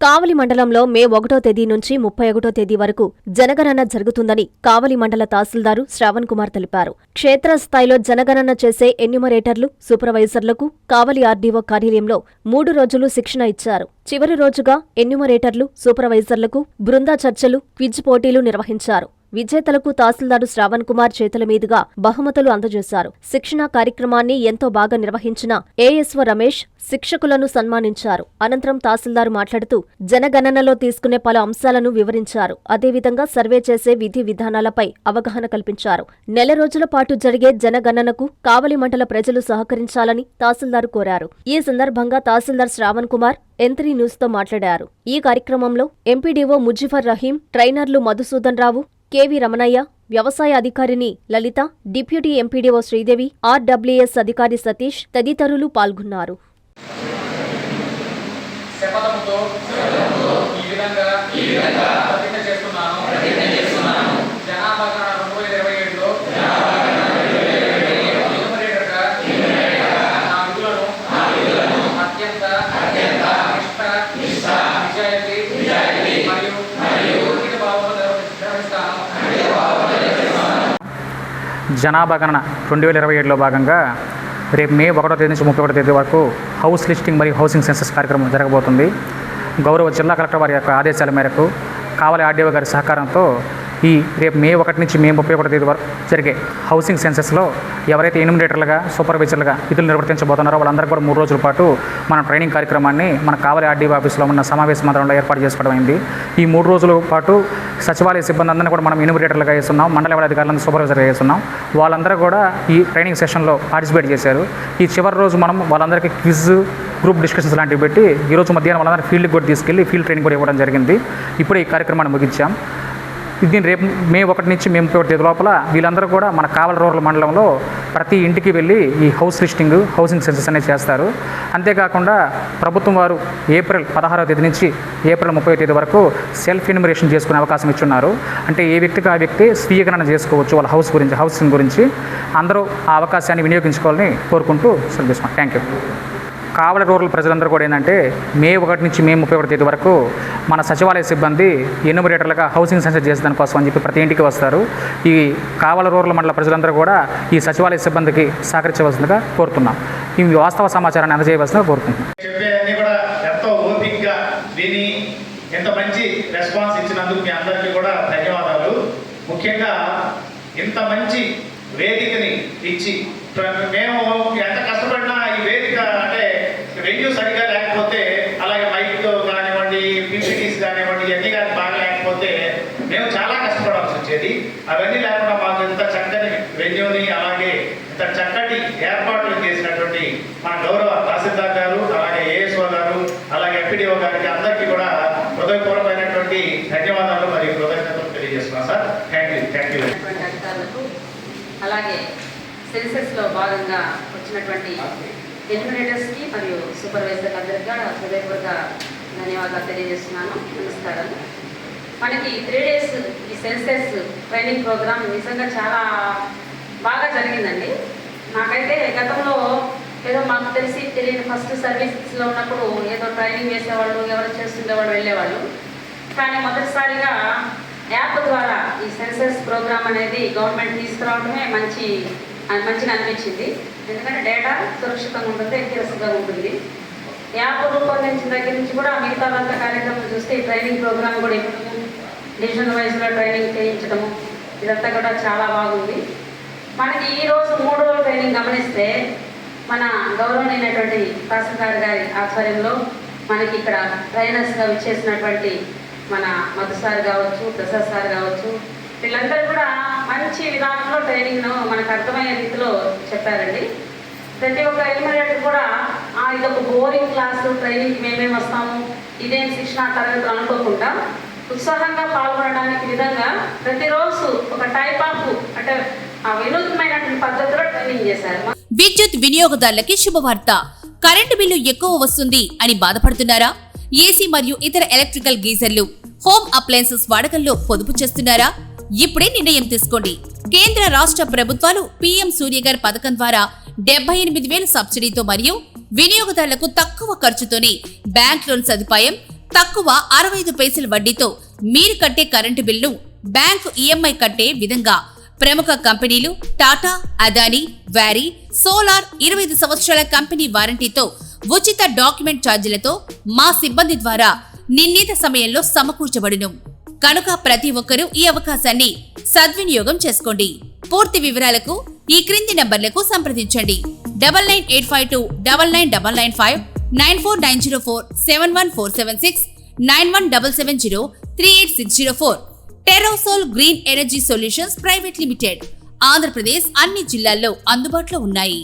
కావలి మండలంలో మే 1వ తేదీ నుంచి 31వ తేదీ వరకు జనగణన జరుగుతుందని కావలి మండల తహసీల్దారు శ్రావణ్ కుమార్ తెలిపారు. క్షేత్రస్థాయిలో జనగణన చేసే ఎన్యూమరేటర్లు, సూపర్వైజర్లకు కావలి ఆర్డీఓ కార్యాలయంలో 3 రోజులు శిక్షణ ఇచ్చారు. చివరి రోజుగా ఎన్యూమరేటర్లు, సూపర్వైజర్లకు బృందా చర్చలు, క్విజ్ పోటీలు నిర్వహించారు. విజేతలకు తహసీల్దారు శ్రావణ్ కుమార్ చేతుల మీదుగా బహుమతులు అందజేశారు. శిక్షణా కార్యక్రమాన్ని ఎంతో బాగా నిర్వహించిన ఏఎస్ఓ రమేష్ శిక్షకులను సన్మానించారు. అనంతరం తహసీల్దారు మాట్లాడుతూ జనగణనలో తీసుకునే పలు అంశాలను వివరించారు. అదేవిధంగా సర్వే చేసే విధి విధానాలపై అవగాహన కల్పించారు. నెల రోజుల పాటు జరిగే జనగణనకు కావలి మండల ప్రజలు సహకరించాలని తహసీల్దారు కోరారు. ఈ సందర్భంగా తహసీల్దార్ శ్రావణ్ కుమార్ ఎంత్రీ న్యూస్ తో మాట్లాడారు. ఈ కార్యక్రమంలో ఎంపీడీఓ ముజిఫర్ రహీం, ట్రైనర్లు మధుసూదన్ రావు, కేవీ రమణయ్య, వ్యవసాయ అధికారిని లలిత, డిప్యూటీ ఎంపీడీఓ శ్రీదేవి, ఆర్డబ్ల్యూఎస్ అధికారి సతీష్ తదితరులు పాల్గొన్నారు. జనాభా గణన 2027లో భాగంగా రేపు మే 1వ తేదీ నుంచి 31వ తేదీ వరకు హౌస్ లిస్టింగ్ మరియు హౌసింగ్ సెన్సస్ కార్యక్రమం జరగబోతుంది. గౌరవ జిల్లా కలెక్టర్ వారి యొక్క ఆదేశాల మేరకు కావలి ఆర్డీఓ గారి సహకారంతో రేపు మే 1 నుంచి మే 31వ తేదీ వరకు జరిగే హౌసింగ్ సెన్సస్లో ఎవరైతే ఎన్యూమరేటర్లుగా, సూపర్వైజర్లుగా విధులు నిర్వర్తించబోతున్నారో వాళ్ళందరూ కూడా 3 రోజుల పాటు మన ట్రైనింగ్ కార్యక్రమాన్ని మన కావలి ఆర్డీఓ ఆఫీస్లో ఉన్న సమావేశ మందిరంలో ఏర్పాటు చేసుకోవడం అయింది. ఈ 3 రోజుల పాటు సచివాలయ సిబ్బంది అందరినీ కూడా మనం ఎన్యూమరేటర్లుగా వేస్తున్నాం, మండల లెవెల్ అధికారులను సూపర్వైజర్గా వేస్తున్నాం. వాళ్ళందరూ కూడా ఈ ట్రైనింగ్ సెషన్లో పార్టిసిపేట్ చేశారు. ఈ చివరి రోజు మనం వాళ్ళందరికీ క్విజ్, గ్రూప్ డిస్కషన్స్ లాంటివి పెట్టి ఈరోజు మధ్యాహ్నం వాళ్ళందరూ ఫీల్డ్కి కూడా తీసుకెళ్ళి ఫీల్డ్ ట్రైనింగ్ కూడా ఇవ్వడం జరిగింది. ఇప్పుడు ఈ కార్యక్రమాన్ని ముగించాం. దీన్ని రేపు మే 1 నుంచి మే 31 తేదీ లోపల వీళ్ళందరూ కూడా మన కావలి రూరల్ మండలంలో ప్రతి ఇంటికి వెళ్ళి ఈ హౌస్ లిస్టింగ్, హౌసింగ్ సెన్సస్ అనేది చేస్తారు. అంతేకాకుండా ప్రభుత్వం వారు ఏప్రిల్ 16వ తేదీ నుంచి ఏప్రిల్ 30వ తేదీ వరకు సెల్ఫ్ ఎన్యూమరేషన్ చేసుకునే అవకాశం ఇచ్చున్నారు. అంటే ఏ వ్యక్తికి ఆ వ్యక్తి స్వీయ గణన చేసుకోవచ్చు వాళ్ళ హౌసింగ్ గురించి. అందరూ ఆ అవకాశాన్ని వినియోగించుకోవాలని కోరుకుంటూ సెలవు తీసుకున్నాం. Thank you. కావలి రూరల్ ప్రజలందరూ కూడా ఏంటంటే మే 1 నుంచి మే 31 తేదీ వరకు మన సచివాలయ సిబ్బంది ఎన్యూమరేటర్లుగా హౌసింగ్ సెన్సస్ చేసేదాని కోసం అని చెప్పి ప్రతి ఇంటికి వస్తారు. ఈ కావలి రూరల్ మండల ప్రజలందరూ కూడా ఈ సచివాలయ సిబ్బందికి సహకరించవలసిందిగా కోరుతున్నాం. ఈ వాస్తవ సమాచారాన్ని అందజేయవలసిందిగా కోరుకుంటున్నాం. ఎంత మంచి రెస్పాన్స్ ఇచ్చినందుకు మీ అందరికీ కూడా ధన్యవాదాలు. ముఖ్యంగా ఇంత మంచి వేదికని ఇచ్చి మేము ఎంత కష్టపడినా ఈ వేదిక అంటే వెన్యూ సరిగా లేకపోతే, అలాగే మైక్ కానివ్వండి, పీపీటీస్ కానివ్వండి, ఇవన్నీ కానీ బాగా లేకపోతే మేము చాలా కష్టపడాల్సి వచ్చేది. అవన్నీ లేకుండా మాకు ఇంత చక్కని వెన్యూని, అలాగే ఇంత చక్కటి ఏర్పాట్లు చేసినటువంటి మన గౌరవ తహసీల్దార్ గారు, అలాగే ఏఎస్ఓ గారు, అలాగే ఎంపీడీఓ గారికి అందరికీ కూడా హృదయపూర్వకమైనటువంటి ధన్యవాదాలు మరియు కృతజ్ఞతలు తెలియజేస్తున్నాం సార్. Thank you. అలాగే సెన్సెస్లో భాగంగా వచ్చినటువంటి ఎన్యూమరేటర్స్కి మరియు సూపర్వైజర్లు అందరికీ కూడా హృదయపూర్వక ధన్యవాదాలు తెలియజేస్తున్నాను. నమస్కారం. మనకి 3 days ఈ సెన్సెస్ ట్రైనింగ్ ప్రోగ్రామ్ నిజంగా చాలా బాగా జరిగిందండి. నాకైతే గతంలో ఏదో మాకు తెలియని ఫస్ట్ సర్వీసెస్లో ఉన్నప్పుడు ఏదో ట్రైనింగ్ వేసేవాళ్ళు, ఎవరు చేస్తుండేవాళ్ళు, వెళ్ళేవాళ్ళు. కానీ మొదటిసారిగా యాప్ ద్వారా ఈ సెన్సస్ ప్రోగ్రామ్ అనేది గవర్నమెంట్ తీసుకురావడమే మంచిగా అనిపించింది. ఎందుకంటే డేటా సురక్షితంగా ఉంటుంది, ఎక్యురసీగా ఉంటుంది. యాప్ రూపొందించిన దగ్గర నుంచి కూడా మిగతా అంత కార్యక్రమం చూస్తే ఈ ట్రైనింగ్ ప్రోగ్రామ్ కూడా ఇవ్వడము, డివిజన్ వైజ్లో ట్రైనింగ్ చేయించడము, ఇదంతా కూడా చాలా బాగుంది. మనకి ఈరోజు 3 రోజుల ట్రైనింగ్ గమనిస్తే మన గౌరవనీయమైనటువంటి తహసీల్దార్ గారి ఆధ్వర్యంలో మనకి ఇక్కడ ట్రైనర్స్గా విచ్చేసినటువంటి మన మధు సార్ కావచ్చు, ప్రసాద్ సార్ కావచ్చు, వీళ్ళందరూ కూడా మంచి విధానంలో ట్రైనింగ్ను మనకు అర్థమయ్యే రీతిలో చెప్పారండి. ప్రతి ఒక్క ఎన్యూమరేటర్ కూడా ఇదొక బోరింగ్ క్లాసు, ట్రైనింగ్కి మేమేమి వస్తాము, ఇదేం శిక్షణ తరగతులు అనుకోకుండా ఉత్సాహంగా పాల్గొనడానికి విధంగా ప్రతిరోజు ఒక టైప్ ఆఫ్ అంటే వినూత్నమైనటువంటి పద్ధతిలో ట్రైనింగ్ చేశారు. విద్యుత్ వినియోగదారులకి శుభవార్త. కరెంటు బిల్లు ఎక్కువ వస్తుంది అని బాధపడుతున్నారా? ఏసీ మరియు ఇతర ఎలక్ట్రికల్ గీజర్లు, హోమ్ అప్లయన్సెస్ వాడకంలో పొదుపు చేస్తున్నారా? ఇప్పుడే నిర్ణయం తీసుకోండి. కేంద్ర రాష్ట్ర ప్రభుత్వాలు పీఎం సూర్యగర్ పథకం ద్వారా 78,000 సబ్సిడీతో మరియు వినియోగదారులకు తక్కువ ఖర్చుతోనే బ్యాంక్ లోన్ సదుపాయం, తక్కువ 65 పైసల వడ్డీతో మీరు కట్టే కరెంటు బిల్లు బ్యాంకు ఈఎంఐ కట్టే విధంగా ప్రముఖ కంపెనీలు టాటా, అదానీ, వ్యారీ, సోలార్ 25 సంవత్సరాల కంపెనీ వారంటీతో ఉచిత డాక్యుమెంట్ ఛార్జీలతో మా సిబ్బంది ద్వారా నిర్ణీత సమయంలో సమకూర్చబడును. కనుక ప్రతి ఒక్కరూ ఈ అవకాశాన్ని సద్వినియోగం చేసుకోండి. పూర్తి వివరాలకు ఈ క్రింది నంబర్లకు సంప్రదించండి. 9985299995, 9490471476, 9177038604. Terosol green energy solutions private limited, Andhra Pradesh అన్ని జిల్లాల్లో అందుబాటులో ఉన్నాయి.